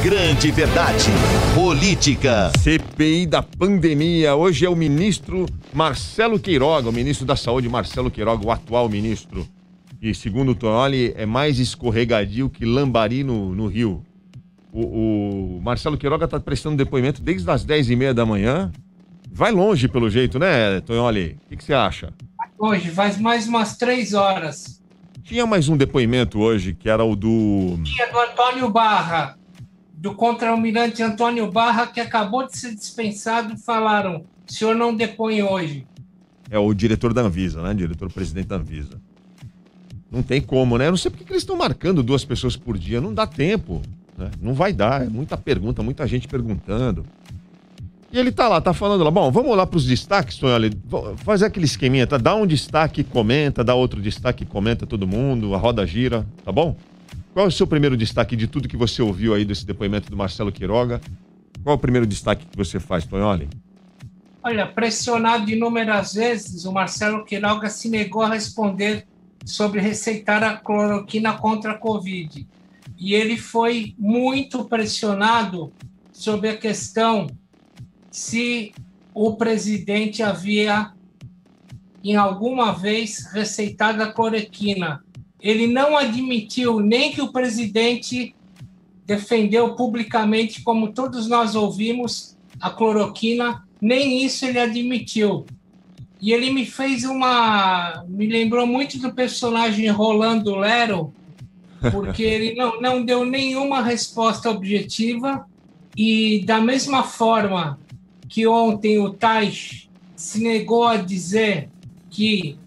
grande verdade. Política. CPI da pandemia. Hoje é o ministro Marcelo Queiroga, o ministro da Saúde, Marcelo Queiroga, o atual ministro. E segundo o Tonoli, é mais escorregadio que lambari no Rio. O Marcelo Queiroga está prestando depoimento desde as 10h30 da manhã. Vai longe pelo jeito, né, Tonoli? O que você acha? Hoje, faz mais umas 3 horas. Tinha mais um depoimento hoje, que era o do... Tinha do Antônio Barra, do contra-almirante Antônio Barra, que acabou de ser dispensado, falaram, o senhor não depõe hoje. É o diretor da Anvisa, né? Diretor-presidente da Anvisa. Não tem como, né? Eu não sei porque eles estão marcando 2 pessoas por dia. Não dá tempo, né? Não vai dar. É muita pergunta, muita gente perguntando. E ele tá lá, tá falando lá. Bom, vamos lá para os destaques, Tonholi. Fazer aquele esqueminha, tá? Dá um destaque, comenta. Dá outro destaque, comenta todo mundo. A roda gira, tá bom? Qual é o seu primeiro destaque de tudo que você ouviu aí desse depoimento do Marcelo Queiroga? Qual é o primeiro destaque que você faz, Tonholi? Olha, pressionado inúmeras vezes, o Marcelo Queiroga se negou a responder sobre receitar a cloroquina contra a Covid. E ele foi muito pressionado sobre a questão se o presidente havia, em alguma vez, receitado a cloroquina. Ele não admitiu nem que o presidente defendeu publicamente, como todos nós ouvimos, a cloroquina, nem isso ele admitiu. E ele me lembrou muito do personagem Rolando Lero, porque ele não deu nenhuma resposta objetiva e, da mesma forma que ontem o Tais se negou a dizer que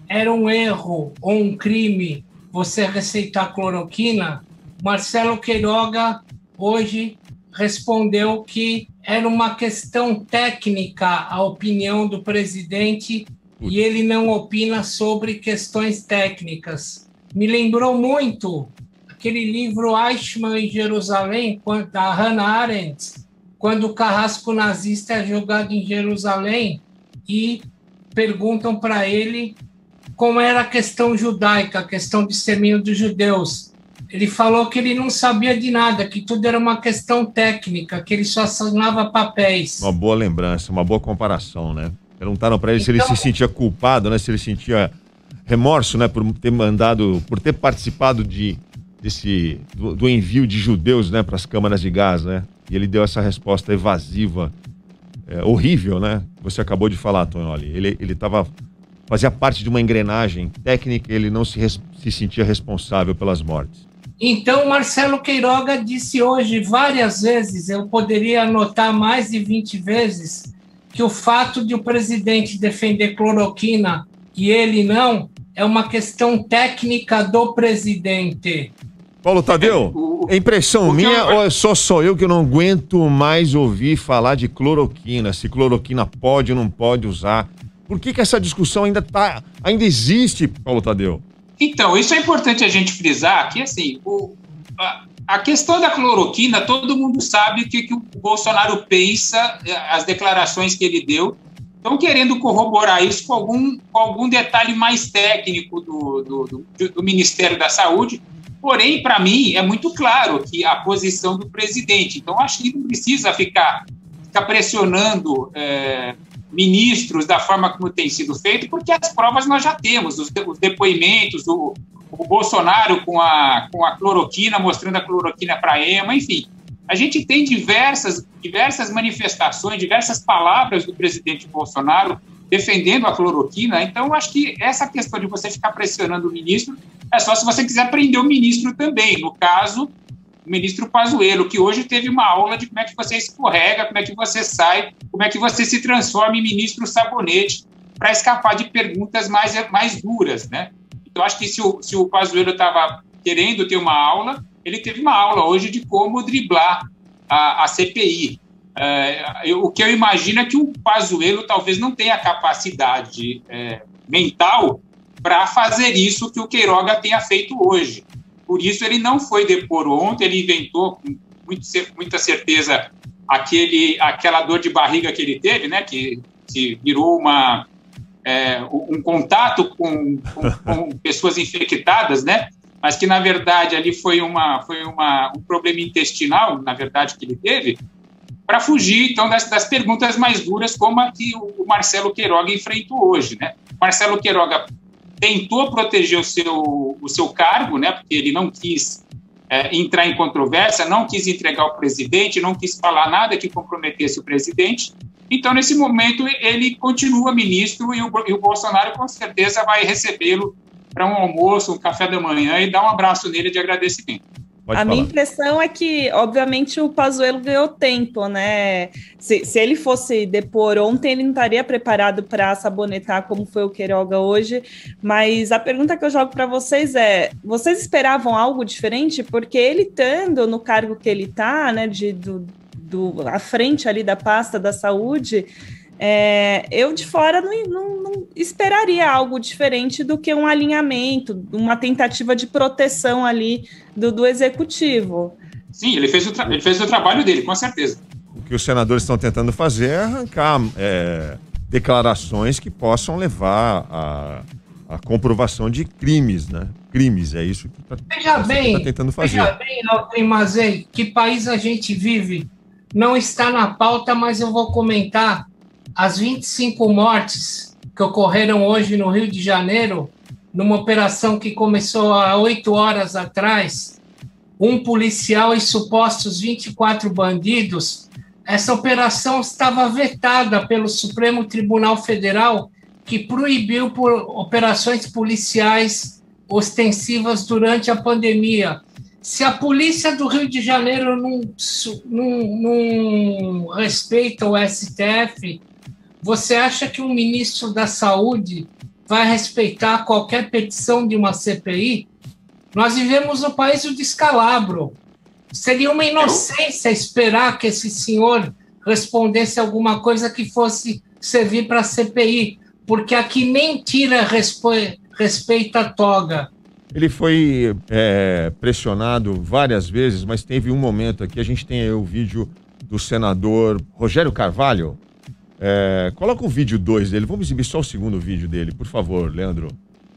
era um erro ou um crime você receitar cloroquina, Marcelo Queiroga hoje respondeu que era uma questão técnica a opinião do presidente e ele não opina sobre questões técnicas. Me lembrou muito aquele livro Eichmann em Jerusalém, da Hannah Arendt, quando o carrasco nazista é jogado em Jerusalém e perguntam para ele como era a questão judaica, a questão do extermínio dos judeus. Ele falou que ele não sabia de nada, que tudo era uma questão técnica, que ele só assinava papéis. Uma boa lembrança, uma boa comparação, né? Perguntaram para ele se ele se sentia culpado, né? Se ele sentia remorso, né? Por ter participado do envio de judeus, né? Para as câmaras de gás, né? E ele deu essa resposta evasiva, horrível, né? Você acabou de falar, Tonholi. Ele fazia parte de uma engrenagem técnica e ele não se sentia responsável pelas mortes. Então, Marcelo Queiroga disse hoje várias vezes, eu poderia anotar mais de 20 vezes, que o fato de o presidente defender cloroquina e ele não, é uma questão técnica do presidente. Paulo Tadeu, é impressão minha ou sou eu que não aguento mais ouvir falar de cloroquina, se cloroquina pode ou não pode usar? Por que essa discussão ainda existe, Paulo Tadeu? Então, isso é importante a gente frisar, que assim, a questão da cloroquina, todo mundo sabe o que o Bolsonaro pensa, as declarações que ele deu, estão querendo corroborar isso com algum detalhe mais técnico do Ministério da Saúde, porém, para mim, é muito claro que a posição do presidente, então acho que não precisa ficar pressionando ministros da forma como tem sido feito, porque as provas nós já temos, os depoimentos, o Bolsonaro com a cloroquina, mostrando a cloroquina para a EMA, enfim. A gente tem diversas manifestações, diversas palavras do presidente Bolsonaro defendendo a cloroquina, então acho que essa questão de você ficar pressionando o ministro é só se você quiser prender o ministro também, no caso, o ministro Pazuello, que hoje teve uma aula de como é que você escorrega, como é que você sai, como é que você se transforma em ministro sabonete para escapar de perguntas mais duras, né? Então, acho que se o Pazuello estava querendo ter uma aula, ele teve uma aula hoje de como driblar a CPI. O que eu imagino é que o Pazuello talvez não tenha capacidade mental para fazer isso que o Queiroga tenha feito hoje. Por isso, ele não foi depor ontem, ele inventou com muita certeza aquela dor de barriga que ele teve, né, que virou um contato com pessoas infectadas, né, mas que, na verdade, ali foi um problema intestinal, na verdade, que ele teve, para fugir, então, das perguntas mais duras, como a que o Marcelo Queiroga enfrentou hoje, né? O Marcelo Queiroga tentou proteger o seu cargo, né? Porque ele não quis entrar em controvérsia, não quis entregar o presidente, não quis falar nada que comprometesse o presidente. Então, nesse momento, ele continua ministro e o Bolsonaro, com certeza, vai recebê-lo para um almoço, um café da manhã e dar um abraço nele de agradecimento. A minha impressão é que, obviamente, o Pazuello ganhou tempo, né? Se ele fosse depor ontem, ele não estaria preparado para sabonetar como foi o Queiroga hoje. Mas a pergunta que eu jogo para vocês é: vocês esperavam algo diferente? Porque ele estando no cargo que ele está, né, à frente ali da pasta da saúde, eu de fora não esperaria algo diferente do que um alinhamento, uma tentativa de proteção ali do executivo. Sim, ele fez o trabalho dele, com certeza. O que os senadores estão tentando fazer é arrancar declarações que possam levar à comprovação de crimes, né? Crimes, é isso que está tentando fazer. Veja bem, Altem Mazei, que país a gente vive. Não está na pauta, mas eu vou comentar as 25 mortes que ocorreram hoje no Rio de Janeiro, numa operação que começou há 8 horas atrás, um policial e supostos 24 bandidos. Essa operação estava vetada pelo Supremo Tribunal Federal, que proibiu por operações policiais ostensivas durante a pandemia. Se a polícia do Rio de Janeiro não respeita o STF, você acha que um ministro da Saúde vai respeitar qualquer petição de uma CPI? Nós vivemos no país do descalabro. Seria uma inocência esperar que esse senhor respondesse alguma coisa que fosse servir para a CPI, porque aqui nem tira respeita a toga. Ele foi pressionado várias vezes, mas teve um momento aqui, a gente tem aí o vídeo do senador Rogério Carvalho. Coloca o vídeo 2 dele, vamos exibir só o segundo vídeo dele, por favor, Leandro.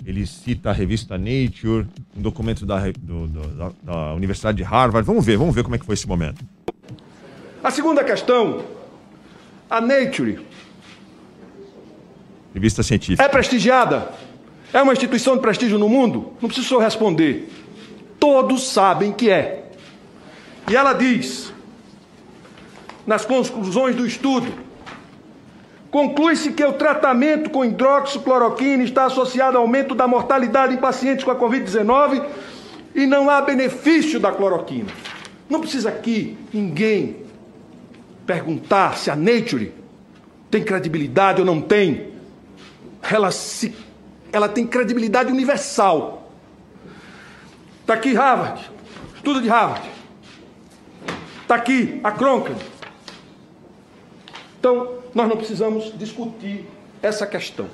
Ele cita a revista Nature, um documento da Universidade de Harvard. Vamos ver como é que foi esse momento. A segunda questão, a Nature... Revista científica. É prestigiada? É uma instituição de prestígio no mundo? Não preciso responder. Todos sabem que é. E ela diz, nas conclusões do estudo, conclui-se que o tratamento com hidroxicloroquina está associado ao aumento da mortalidade em pacientes com a Covid-19 e não há benefício da cloroquina. Não precisa aqui ninguém perguntar se a Nature tem credibilidade ou não tem. Ela tem credibilidade universal. Está aqui Harvard, estudo de Harvard. Está aqui a Cochrane. Então, nós não precisamos discutir essa questão.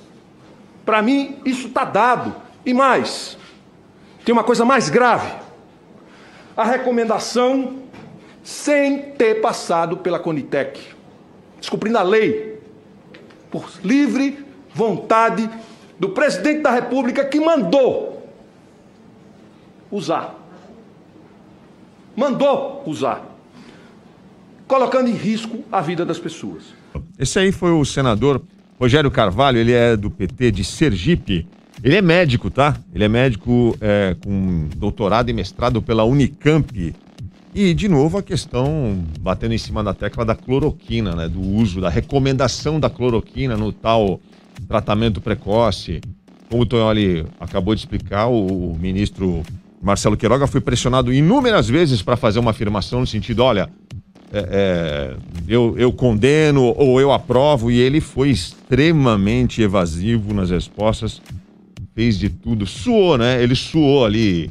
Para mim, isso está dado. E mais, tem uma coisa mais grave. A recomendação sem ter passado pela Conitec, descumprindo a lei, por livre vontade do presidente da República, que mandou usar. Mandou usar. Colocando em risco a vida das pessoas. Esse aí foi o senador Rogério Carvalho, ele é do PT de Sergipe. Ele é médico, tá? Ele é médico com doutorado e mestrado pela Unicamp. E, de novo, a questão batendo em cima da tecla da cloroquina, né? Do uso, da recomendação da cloroquina no tal tratamento precoce. Como o Tonholi acabou de explicar, o ministro Marcelo Queiroga foi pressionado inúmeras vezes para fazer uma afirmação no sentido, olha, eu condeno ou eu aprovo, e ele foi extremamente evasivo nas respostas, fez de tudo, suou, né? Ele suou ali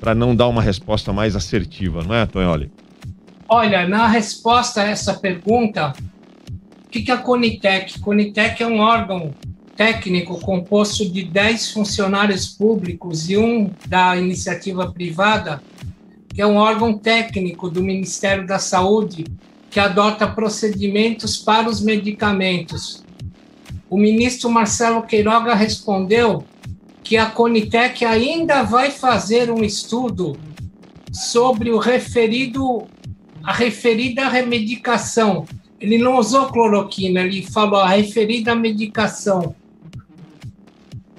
para não dar uma resposta mais assertiva, não é, Tonholi? Olha, na resposta a essa pergunta, o que é a Conitec? Conitec é um órgão técnico composto de 10 funcionários públicos e um da iniciativa privada, que é um órgão técnico do Ministério da Saúde que adota procedimentos para os medicamentos. O ministro Marcelo Queiroga respondeu que a Conitec ainda vai fazer um estudo sobre a referida medicação. Ele não usou cloroquina, ele falou a referida medicação.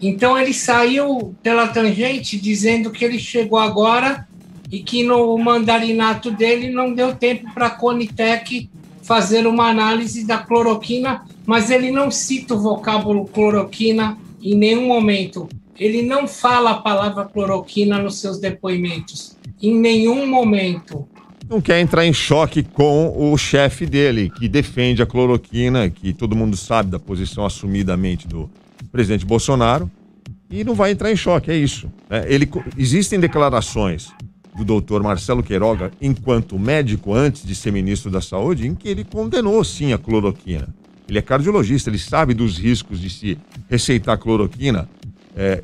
Então, ele saiu pela tangente dizendo que ele chegou agora e que no mandarinato dele não deu tempo para a Conitec fazer uma análise da cloroquina, mas ele não cita o vocábulo cloroquina em nenhum momento. Ele não fala a palavra cloroquina nos seus depoimentos, em nenhum momento. Não quer entrar em choque com o chefe dele, que defende a cloroquina, que todo mundo sabe da posição assumidamente do presidente Bolsonaro, e não vai entrar em choque, é isso. Existem declarações do doutor Marcelo Queiroga, enquanto médico, antes de ser ministro da Saúde, em que ele condenou, sim, a cloroquina. Ele é cardiologista, ele sabe dos riscos de se receitar cloroquina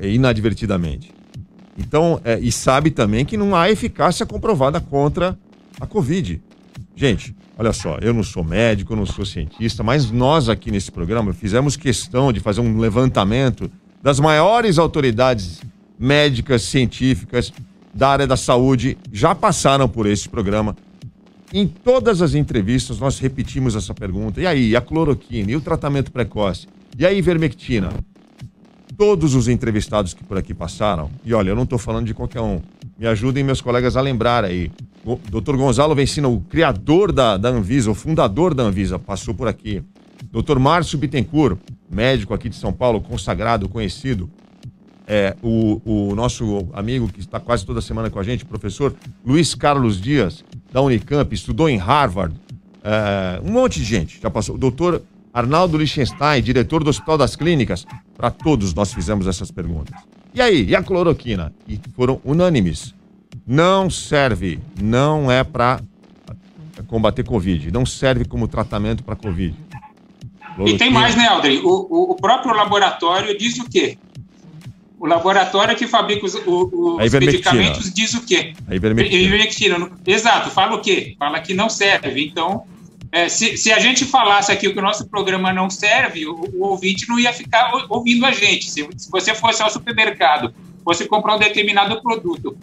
inadvertidamente. Então, e sabe também que não há eficácia comprovada contra a Covid. Gente, olha só, eu não sou médico, eu não sou cientista, mas nós aqui nesse programa fizemos questão de fazer um levantamento das maiores autoridades médicas, científicas da área da saúde, já passaram por esse programa. Em todas as entrevistas nós repetimos essa pergunta. E aí, a cloroquina? E o tratamento precoce? E a ivermectina? Todos os entrevistados que por aqui passaram, e olha, eu não estou falando de qualquer um, me ajudem meus colegas a lembrar aí. O Dr. Gonzalo Vencina, o criador da Anvisa, o fundador da Anvisa, passou por aqui. Dr. Márcio Bittencourt, médico aqui de São Paulo, consagrado, conhecido. O nosso amigo que está quase toda semana com a gente, o professor Luiz Carlos Dias, da Unicamp, estudou em Harvard. Um monte de gente já passou. O doutor Arnaldo Lichtenstein, diretor do Hospital das Clínicas. Para todos nós fizemos essas perguntas. E aí, e a cloroquina? E foram unânimes. Não serve, não é para combater Covid, não serve como tratamento para Covid. E tem mais, né, Aldrin? O próprio laboratório diz o quê? O laboratório que fabrica os medicamentos diz o quê? A ivermectina. Exato, fala o quê? Fala que não serve. Então, se a gente falasse aqui que o nosso programa não serve, o ouvinte não ia ficar ouvindo a gente. Se você fosse ao supermercado, fosse comprar um determinado produto,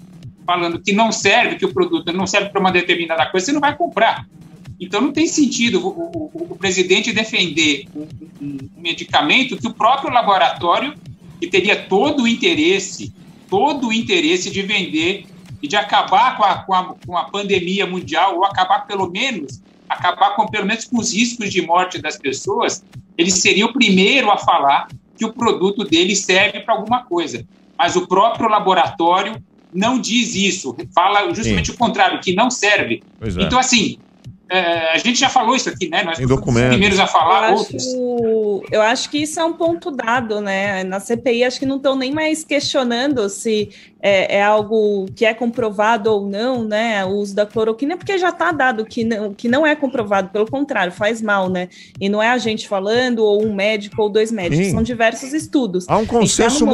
falando que não serve, que o produto não serve para uma determinada coisa, você não vai comprar. Então, não tem sentido o presidente defender um medicamento que o próprio laboratório, que teria todo o interesse de vender e de acabar com a pandemia mundial, ou acabar pelo menos com os riscos de morte das pessoas, ele seria o primeiro a falar que o produto dele serve para alguma coisa. Mas o próprio laboratório não diz isso, fala justamente o contrário, que não serve. Então, assim, a gente já falou isso aqui, né? Nós fomos os primeiros a falar, outros. Eu acho que isso é um ponto dado, né? Na CPI, acho que não estão nem mais questionando se é algo que é comprovado ou não, né? O uso da cloroquina, porque já está dado que não é comprovado, pelo contrário, faz mal, né? E não é a gente falando, ou um médico, ou dois médicos, são diversos estudos. Há um consenso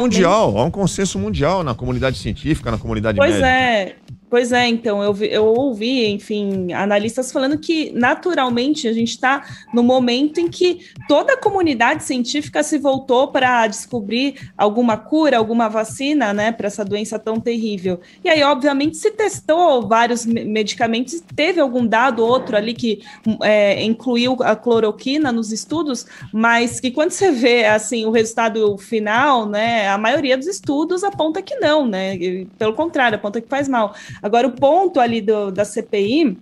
mundial na comunidade científica, na comunidade médica. Pois é, então, eu ouvi, enfim, analistas falando que, naturalmente, a gente está no momento em que toda a comunidade científica se voltou para descobrir alguma cura, alguma vacina, né, para essa doença tão terrível. E aí, obviamente, se testou vários medicamentos, teve algum dado ou outro ali que incluiu a cloroquina nos estudos, mas que quando você vê, assim, o resultado final, né, a maioria dos estudos aponta que não, né, pelo contrário, aponta que faz mal. Agora, o ponto ali da CPI,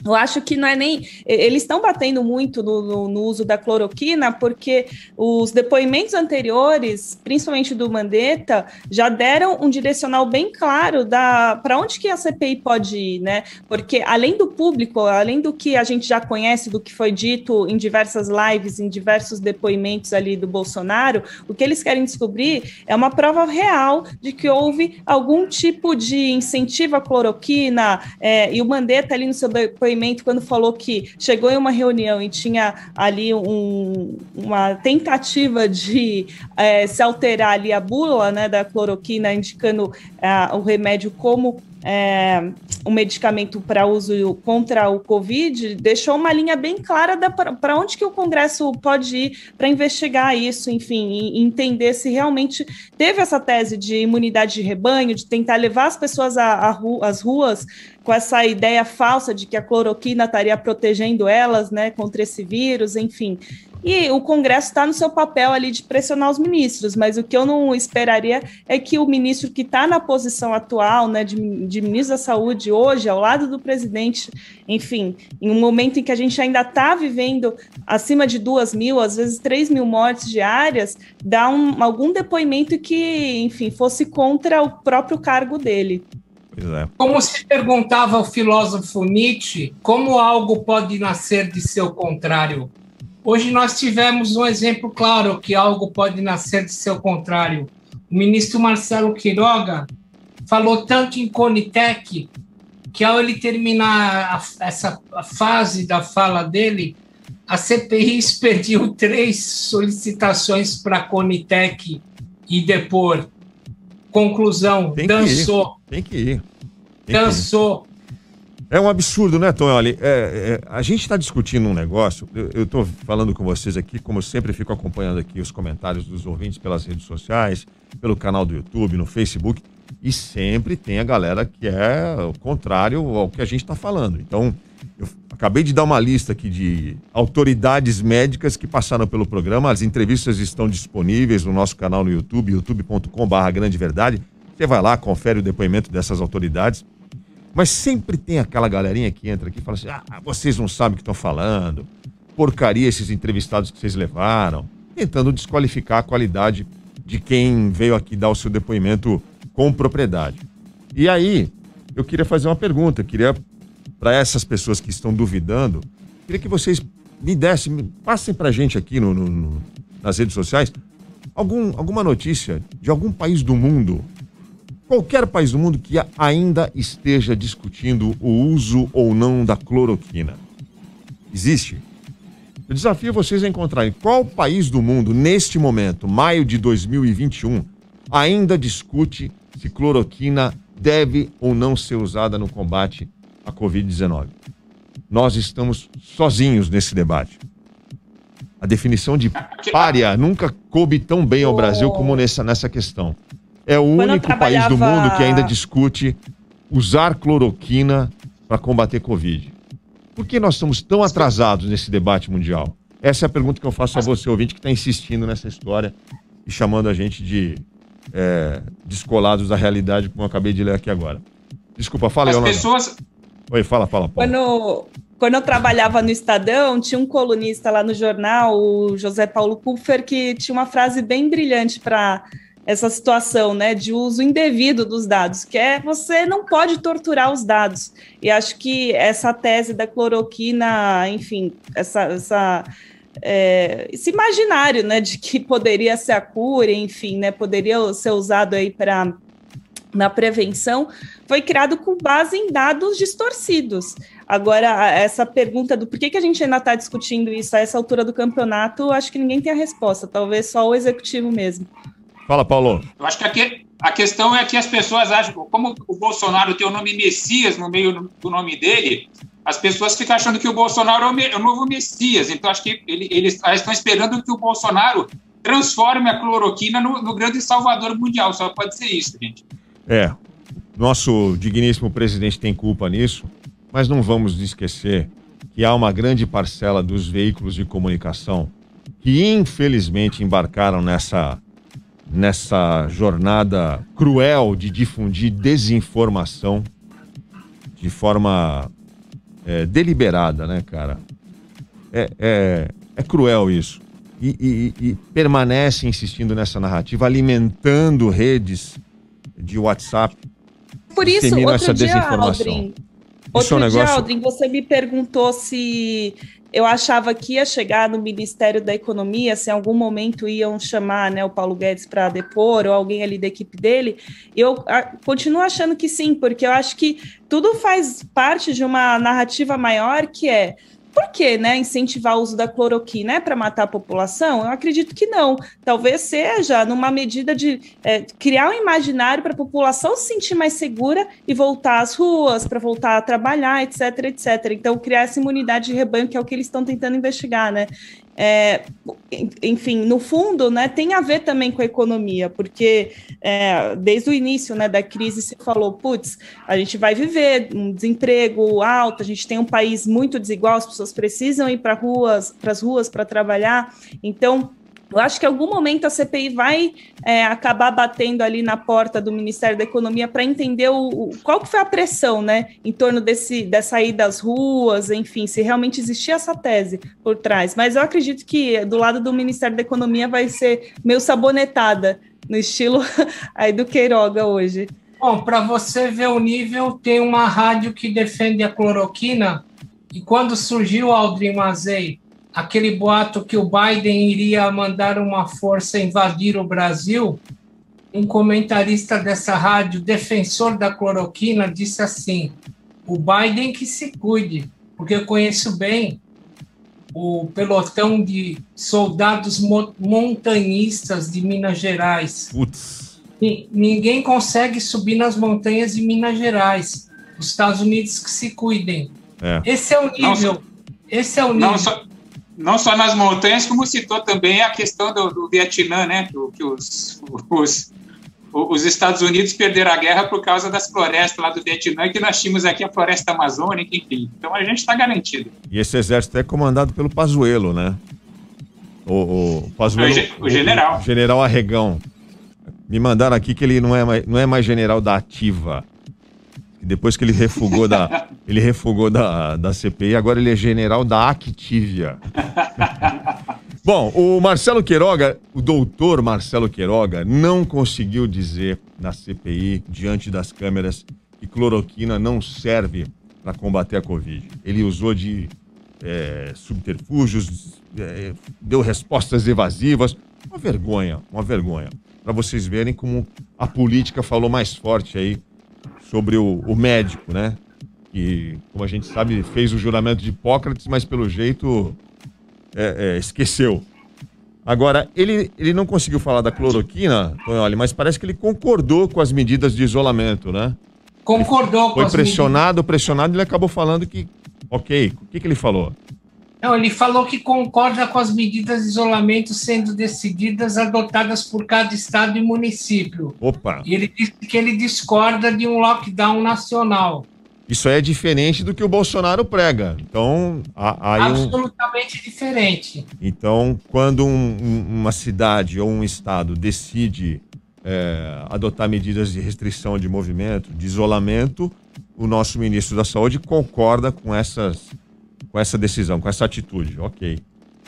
eu acho que não é nem... Eles estão batendo muito no uso da cloroquina, porque os depoimentos anteriores, principalmente do Mandetta, já deram um direcional bem claro para onde que a CPI pode ir, né? Porque além do público, além do que a gente já conhece, do que foi dito em diversas lives, em diversos depoimentos ali do Bolsonaro, o que eles querem descobrir é uma prova real de que houve algum tipo de incentivo à cloroquina, e o Mandetta ali no seu depoimento, quando falou que chegou em uma reunião e tinha ali uma tentativa de se alterar ali a bula, né, da cloroquina, indicando o remédio como um medicamento para uso contra o Covid, deixou uma linha bem clara para onde que o Congresso pode ir para investigar isso, enfim, e entender se realmente teve essa tese de imunidade de rebanho, de tentar levar as pessoas às ruas com essa ideia falsa de que a cloroquina estaria protegendo elas, né, contra esse vírus, enfim. E o Congresso está no seu papel ali de pressionar os ministros, mas o que eu não esperaria é que o ministro que está na posição atual, né, de ministro da Saúde hoje, ao lado do presidente, enfim, em um momento em que a gente ainda está vivendo acima de 2.000, às vezes 3.000 mortes diárias, dá algum depoimento que, enfim, fosse contra o próprio cargo dele. Como se perguntava o filósofo Nietzsche, como algo pode nascer de seu contrário? Hoje nós tivemos um exemplo claro que algo pode nascer de seu contrário. O ministro Marcelo Queiroga falou tanto em Conitec que, ao ele terminar essa fase da fala dele, a CPI expediu 3 solicitações para a Conitec e depor. Conclusão, dançou. Tem que ir. Dançou. É um absurdo, né, Tom? Olha, a gente está discutindo um negócio, eu estou falando com vocês aqui, como eu sempre fico acompanhando aqui os comentários dos ouvintes pelas redes sociais, pelo canal do YouTube, no Facebook, e sempre tem a galera que é o contrário ao que a gente está falando. Então, eu acabei de dar uma lista aqui de autoridades médicas que passaram pelo programa, as entrevistas estão disponíveis no nosso canal no YouTube, youtube.com/grandeverdade. Você vai lá, confere o depoimento dessas autoridades. Mas sempre tem aquela galerinha que entra aqui e fala assim, vocês não sabem o que estão falando, porcaria esses entrevistados que vocês levaram, tentando desqualificar a qualidade de quem veio aqui dar o seu depoimento com propriedade. E aí, eu queria fazer uma pergunta, para essas pessoas que estão duvidando, queria que vocês passem pra gente aqui nas redes sociais, alguma notícia de algum país do mundo, qualquer país do mundo que ainda esteja discutindo o uso ou não da cloroquina. Existe? Eu desafio vocês a encontrarem qual país do mundo, neste momento, maio de 2021, ainda discute se cloroquina deve ou não ser usada no combate à Covid-19. Nós estamos sozinhos nesse debate. A definição de pária nunca coube tão bem ao Brasil como nessa questão. É o único país do mundo que ainda discute usar cloroquina para combater Covid. Por que nós estamos tão atrasados nesse debate mundial? Essa é a pergunta que eu faço a você, ouvinte, que está insistindo nessa história e chamando a gente de descolados da realidade, como eu acabei de ler aqui agora. Desculpa, fala aí, Yolanda. Oi, fala, Paulo. Quando eu trabalhava no Estadão, tinha um colunista lá no jornal, o José Paulo Kupfer, que tinha uma frase bem brilhante para essa situação, né, de uso indevido dos dados, que é você não pode torturar os dados. E acho que essa tese da cloroquina, enfim, esse imaginário, né, de que poderia ser a cura, enfim, né, poderia ser usado aí na prevenção, foi criado com base em dados distorcidos. Agora, essa pergunta do por que a gente ainda está discutindo isso a essa altura do campeonato, acho que ninguém tem a resposta, talvez só o executivo mesmo. Fala, Paulo. Eu acho que aqui a questão é que as pessoas acham, como o Bolsonaro tem o nome Messias no meio do nome dele, as pessoas ficam achando que o Bolsonaro é o novo Messias. Então, acho que eles estão esperando que o Bolsonaro transforme a cloroquina no grande salvador mundial. Só pode ser isso, gente. Nosso digníssimo presidente tem culpa nisso, mas não vamos esquecer que há uma grande parcela dos veículos de comunicação que, infelizmente, embarcaram nessa jornada cruel de difundir desinformação de forma deliberada, né, cara? É cruel isso. E permanece insistindo nessa narrativa, alimentando redes de WhatsApp. Por isso, outro dia, Aldrin, você me perguntou se eu achava que ia chegar no Ministério da Economia, se em algum momento iam chamar, né, o Paulo Guedes para depor, ou alguém ali da equipe dele. Eu continuo achando que sim, porque eu acho que tudo faz parte de uma narrativa maior, que é por que, né, incentivar o uso da cloroquina? É para matar a população? Eu acredito que não. Talvez seja numa medida de criar um imaginário para a população se sentir mais segura e voltar às ruas, para voltar a trabalhar, etc, etc. Então, criar essa imunidade de rebanho, que é o que eles estão tentando investigar, né? Enfim, no fundo, né, tem a ver também com a economia, porque desde o início, né, da crise se falou, putz, a gente vai viver um desemprego alto, a gente tem um país muito desigual, as pessoas precisam ir para as ruas para trabalhar, então eu acho que em algum momento a CPI vai acabar batendo ali na porta do Ministério da Economia para entender qual que foi a pressão, né, em torno dessa ida às ruas, enfim, se realmente existia essa tese por trás. Mas eu acredito que do lado do Ministério da Economia vai ser meio sabonetada, no estilo aí do Queiroga hoje. Bom, para você ver o nível, tem uma rádio que defende a cloroquina, e quando surgiu o Aldrin Mazei, aquele boato que o Biden iria mandar uma força invadir o Brasil, um comentarista dessa rádio, defensor da cloroquina, disse assim, o Biden que se cuide, porque eu conheço bem o pelotão de soldados montanhistas de Minas Gerais. Putz. Ninguém consegue subir nas montanhas de Minas Gerais. Os Estados Unidos que se cuidem. Esse é o nível. Não só nas montanhas, como citou também a questão do Vietnã, né? Que os Estados Unidos perderam a guerra por causa das florestas lá do Vietnã, e que nós tínhamos aqui a floresta amazônica, enfim. Então a gente está garantido. E esse exército é comandado pelo Pazuello, né? O Pazuello, o general. O general Arregão. Me mandaram aqui que ele não é mais general da ativa. Depois que ele refugou da CPI, agora ele é general da Activia. Bom, o Marcelo Queiroga, o doutor Marcelo Queiroga, não conseguiu dizer na CPI, diante das câmeras, que cloroquina não serve para combater a Covid. Ele usou de subterfúgios, deu respostas evasivas. Uma vergonha. Para vocês verem como a política falou mais forte aí sobre o médico, né? Que, como a gente sabe, fez o juramento de Hipócrates, mas pelo jeito esqueceu. Agora, ele não conseguiu falar da cloroquina, Tonholi, mas parece que ele concordou com as medidas de isolamento, né? Concordou com as medidas. Foi pressionado, ele acabou falando que, ok. O que ele falou? Não, ele falou que concorda com as medidas de isolamento sendo decididas, adotadas por cada estado e município. Opa! E ele disse que ele discorda de um lockdown nacional. Isso é diferente do que o Bolsonaro prega. Então, absolutamente diferente. Então, quando uma cidade ou um estado decide adotar medidas de restrição de movimento, de isolamento, o nosso ministro da Saúde concorda com essa decisão, com essa atitude. Ok.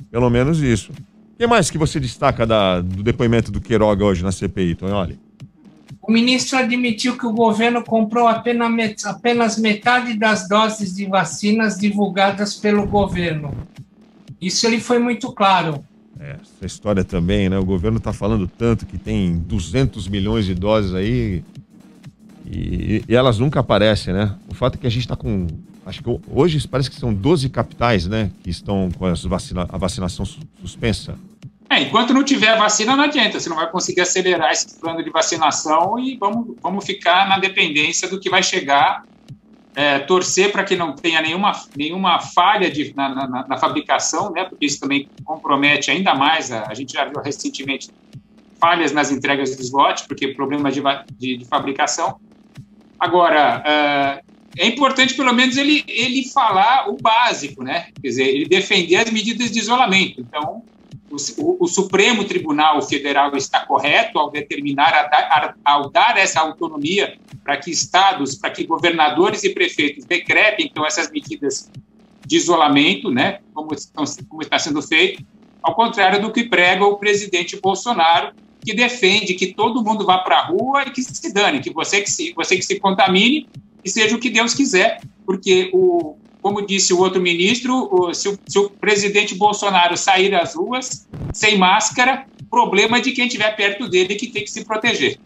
Pelo menos isso. O que mais que você destaca do depoimento do Queiroga hoje na CPI, Tonholi? O ministro admitiu que o governo comprou apenas metade das doses de vacinas divulgadas pelo governo. Isso ele foi muito claro. Essa história também, né? O governo está falando tanto que tem 200 milhões de doses aí e elas nunca aparecem, né? O fato é que a gente está com... Acho que hoje parece que são 12 capitais, né? Que estão com a vacinação suspensa. Enquanto não tiver vacina, não adianta. Você não vai conseguir acelerar esse plano de vacinação e vamos ficar na dependência do que vai chegar. Torcer para que não tenha nenhuma falha na fabricação, né? Porque isso também compromete ainda mais. A gente já viu recentemente falhas nas entregas dos lotes, porque problema de fabricação. Agora, é importante, pelo menos, ele falar o básico, né? Quer dizer, ele defender as medidas de isolamento. Então, o Supremo Tribunal Federal está correto ao determinar, ao dar essa autonomia para que estados, para que governadores e prefeitos decretem, então, essas medidas de isolamento, né? Como está sendo feito, ao contrário do que prega o presidente Bolsonaro, que defende que todo mundo vá para a rua e que se dane, que você que se contamine e seja o que Deus quiser, porque, como disse o outro ministro, se o presidente Bolsonaro sair às ruas sem máscara, problema de quem estiver perto dele que tem que se proteger.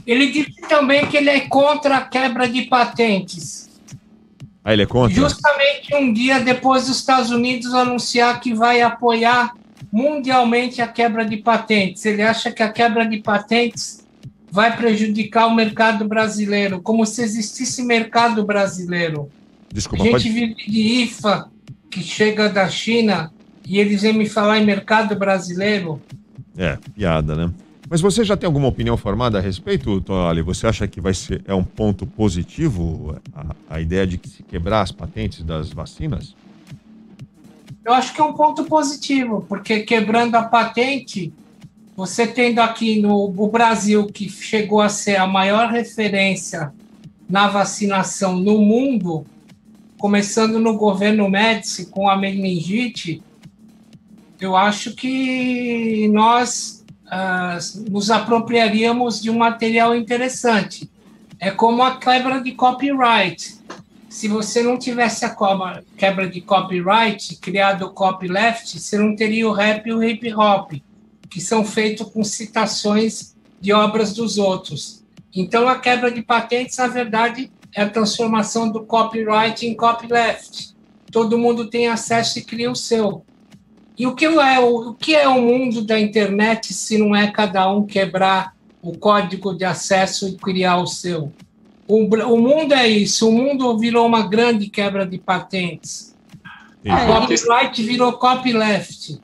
Ele disse também que ele é contra a quebra de patentes. Ah, ele é contra? Justamente um dia depois dos Estados Unidos anunciar que vai apoiar mundialmente a quebra de patentes. Ele acha que a quebra de patentes vai prejudicar o mercado brasileiro, como se existisse mercado brasileiro. Desculpa, a gente vive de IFA, que chega da China, e eles vêm me falar em mercado brasileiro. É, piada, né? Mas você já tem alguma opinião formada a respeito, Tonali? Você acha que é um ponto positivo a ideia de que se quebrar as patentes das vacinas? Eu acho que é um ponto positivo, porque quebrando a patente, você tendo aqui no Brasil, que chegou a ser a maior referência na vacinação no mundo, começando no governo Médici com a meningite, eu acho que nós nos apropriaríamos de um material interessante. É como a quebra de copyright. Se você não tivesse a quebra de copyright, criado o copyleft, você não teria o rap e o hip hop, que são feitos com citações de obras dos outros. Então, a quebra de patentes, na verdade, é a transformação do copyright em copyleft. Todo mundo tem acesso e cria o seu. E o que é o mundo da internet se não é cada um quebrar o código de acesso e criar o seu? O mundo é isso. O mundo virou uma grande quebra de patentes. A copyright virou copyleft.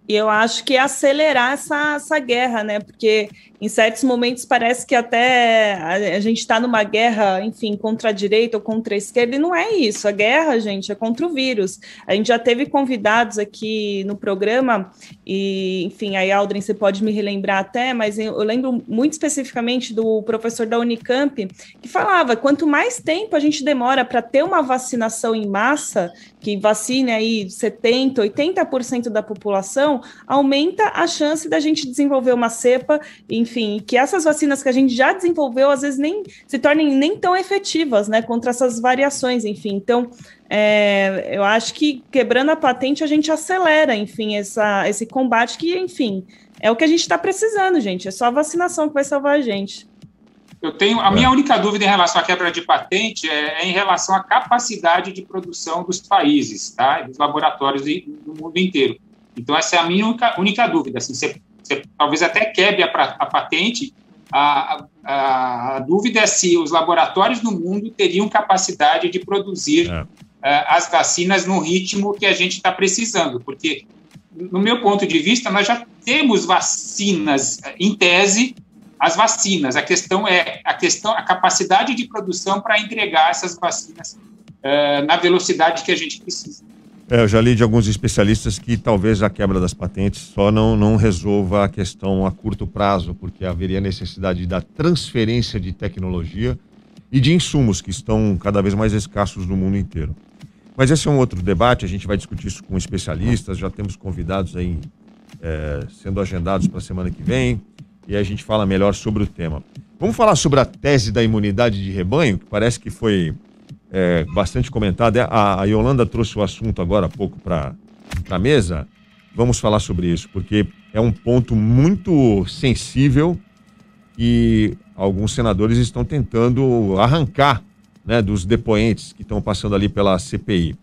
E eu acho que é acelerar essa guerra, né? Porque em certos momentos parece que até a gente está numa guerra, enfim, contra a direita ou contra a esquerda, e não é isso. A guerra, gente, é contra o vírus. A gente já teve convidados aqui no programa, e, enfim, aí, Aldrin, você pode me relembrar até, mas eu lembro muito especificamente do professor da Unicamp, que falava, quanto mais tempo a gente demora para ter uma vacinação em massa, que vacine aí 70%, 80% da população, aumenta a chance da gente desenvolver uma cepa, enfim, que essas vacinas que a gente já desenvolveu, às vezes nem se tornem nem tão efetivas, né, contra essas variações, enfim. Então, eu acho que quebrando a patente a gente acelera, enfim, esse combate que, enfim, é o que a gente está precisando, gente. É só a vacinação que vai salvar a gente. A minha única dúvida em relação à quebra de patente é em relação à capacidade de produção dos países, tá? Dos laboratórios do mundo inteiro. Então, essa é a minha única dúvida. Assim, você talvez até quebre a patente. A dúvida é se os laboratórios no mundo teriam capacidade de produzir as vacinas no ritmo que a gente está precisando. Porque, no meu ponto de vista, nós já temos vacinas, em tese, as vacinas. A questão é a capacidade de produção para entregar essas vacinas na velocidade que a gente precisa. Eu já li de alguns especialistas que talvez a quebra das patentes só não resolva a questão a curto prazo, porque haveria necessidade da transferência de tecnologia e de insumos que estão cada vez mais escassos no mundo inteiro. Mas esse é um outro debate, a gente vai discutir isso com especialistas, já temos convidados aí sendo agendados para a semana que vem, e aí a gente fala melhor sobre o tema. Vamos falar sobre a tese da imunidade de rebanho, que parece que foi bastante comentada. A Yolanda trouxe o assunto agora há pouco para a mesa. Vamos falar sobre isso, porque é um ponto muito sensível e alguns senadores estão tentando arrancar, né, dos depoentes que estão passando ali pela CPI.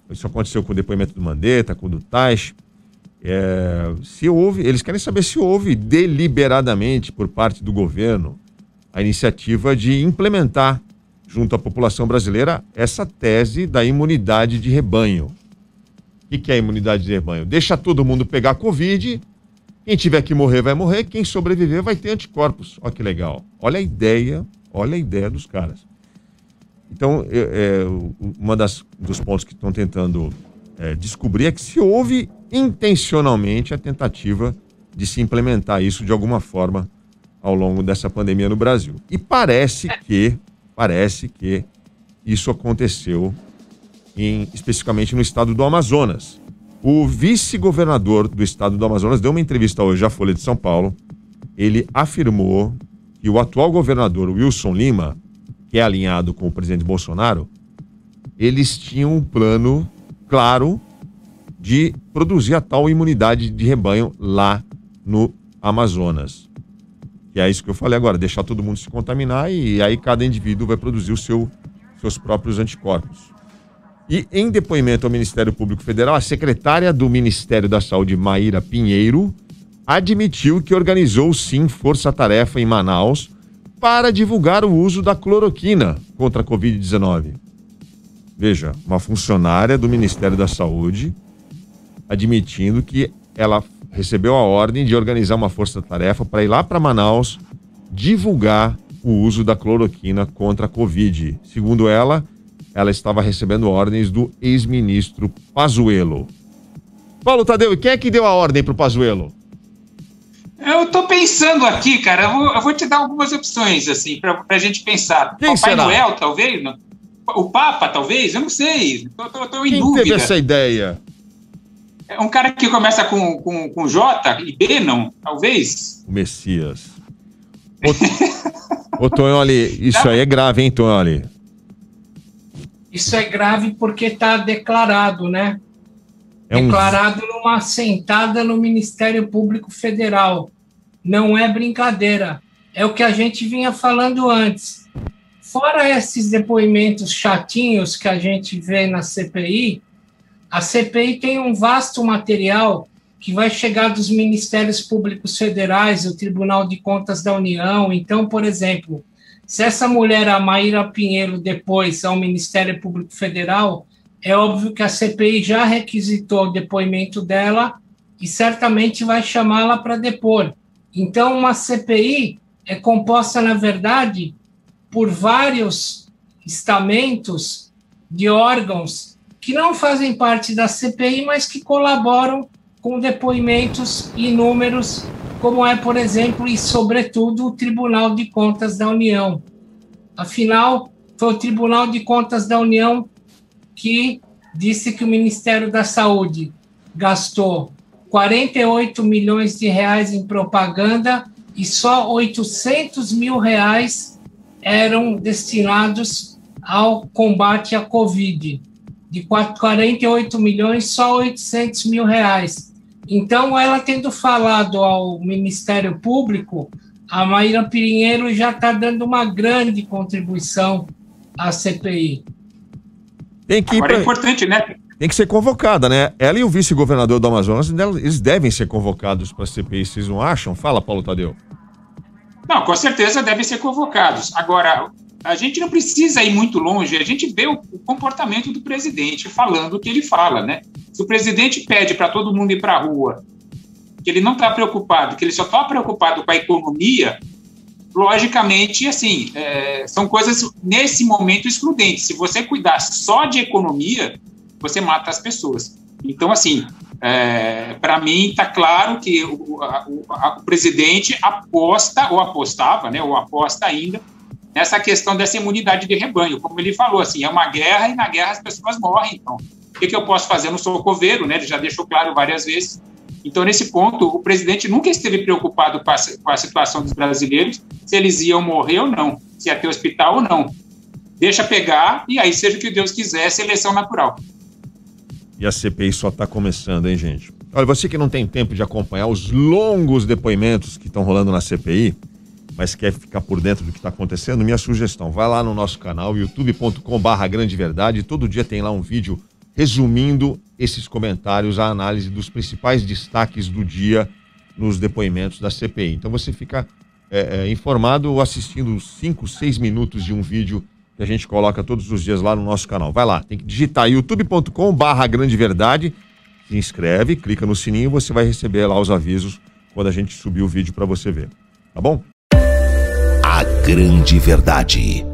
Isso aconteceu com o depoimento do Mandetta, com o do Taish. Eles querem saber se houve deliberadamente por parte do governo a iniciativa de implementar junto à população brasileira essa tese da imunidade de rebanho. O que é a imunidade de rebanho? Deixa todo mundo pegar Covid, quem tiver que morrer vai morrer, quem sobreviver vai ter anticorpos. Olha que legal. Olha a ideia dos caras. Então, dos pontos que estão tentando descobrir é que se houve intencionalmente a tentativa de se implementar isso de alguma forma ao longo dessa pandemia no Brasil. E parece que isso aconteceu especificamente no estado do Amazonas. O vice-governador do estado do Amazonas deu uma entrevista hoje à Folha de São Paulo. Ele afirmou que o atual governador, Wilson Lima, que é alinhado com o presidente Bolsonaro, eles tinham um plano claro de produzir a tal imunidade de rebanho lá no Amazonas. Que é isso que eu falei agora, deixar todo mundo se contaminar e aí cada indivíduo vai produzir o seu seus próprios anticorpos. E em depoimento ao Ministério Público Federal, a secretária do Ministério da Saúde, Maíra Pinheiro, admitiu que organizou sim força-tarefa em Manaus para divulgar o uso da cloroquina contra a Covid-19. Veja, uma funcionária do Ministério da Saúde admitindo que ela recebeu a ordem de organizar uma força-tarefa para ir lá para Manaus divulgar o uso da cloroquina contra a Covid. Segundo ela estava recebendo ordens do ex-ministro Pazuello. Paulo Tadeu, e quem é que deu a ordem para o Pazuello? Eu tô pensando aqui, cara, eu vou te dar algumas opções, assim, pra gente pensar. Quem Papai será? Noel, talvez? O Papa, talvez? Eu não sei. Tô em Quem dúvida. teve essa ideia? É um cara que começa com J e B, não? Talvez? O Messias. Ô Tonholi, isso aí é grave, hein, Tonholi? Isso é grave porque está declarado, né? Declarado numa assentada no Ministério Público Federal. Não é brincadeira. É o que a gente vinha falando antes. Fora esses depoimentos chatinhos que a gente vê na CPI, a CPI tem um vasto material que vai chegar dos Ministérios Públicos Federais, o Tribunal de Contas da União. Então, por exemplo, se essa mulher, a Maíra Pinheiro, depois ao Ministério Público Federal, é óbvio que a CPI já requisitou o depoimento dela e certamente vai chamá-la para depor. Então, uma CPI é composta, na verdade, por vários estamentos de órgãos que não fazem parte da CPI, mas que colaboram com depoimentos inúmeros, como é, por exemplo, e sobretudo, o Tribunal de Contas da União. Afinal, foi o Tribunal de Contas da União que disse que o Ministério da Saúde gastou 48 milhões de reais em propaganda e só 800 mil reais eram destinados ao combate à Covid. De 48 milhões, só 800 mil reais. Então, ela tendo falado ao Ministério Público, a Maíra Pinheiro já está dando uma grande contribuição à CPI. Agora é importante, né? Tem que ser convocada, né? Ela e o vice-governador do Amazonas, eles devem ser convocados para a CPI, vocês não acham? Fala, Paulo Tadeu. Não, com certeza devem ser convocados. Agora, a gente não precisa ir muito longe, a gente vê o comportamento do presidente falando o que ele fala, né? Se o presidente pede para todo mundo ir para a rua, que ele não está preocupado, que ele só está preocupado com a economia, logicamente, assim, são coisas, nesse momento, excludentes. Se você cuidar só de economia, você mata as pessoas. Então, assim, para mim, está claro que o presidente aposta, ou apostava, né, ou aposta ainda, nessa questão dessa imunidade de rebanho. Como ele falou, assim, é uma guerra e na guerra as pessoas morrem. Então, o que eu posso fazer? Eu não sou coveiro, né? Ele já deixou claro várias vezes. Então, nesse ponto, o presidente nunca esteve preocupado com a situação dos brasileiros, se eles iam morrer ou não, se ia ter hospital ou não. Deixa pegar e aí, seja o que Deus quiser, seleção natural. E a CPI só está começando, hein, gente? Olha, você que não tem tempo de acompanhar os longos depoimentos que estão rolando na CPI, mas quer ficar por dentro do que está acontecendo, minha sugestão, vai lá no nosso canal, youtube.com/grandeverdade, todo dia tem lá um vídeo resumindo esses comentários, a análise dos principais destaques do dia nos depoimentos da CPI. Então você fica informado assistindo 5, 6 minutos de um vídeo que a gente coloca todos os dias lá no nosso canal. Vai lá, tem que digitar youtube.com/grandeverdade, se inscreve, clica no sininho, você vai receber lá os avisos quando a gente subir o vídeo para você ver, tá bom? A Grande Verdade.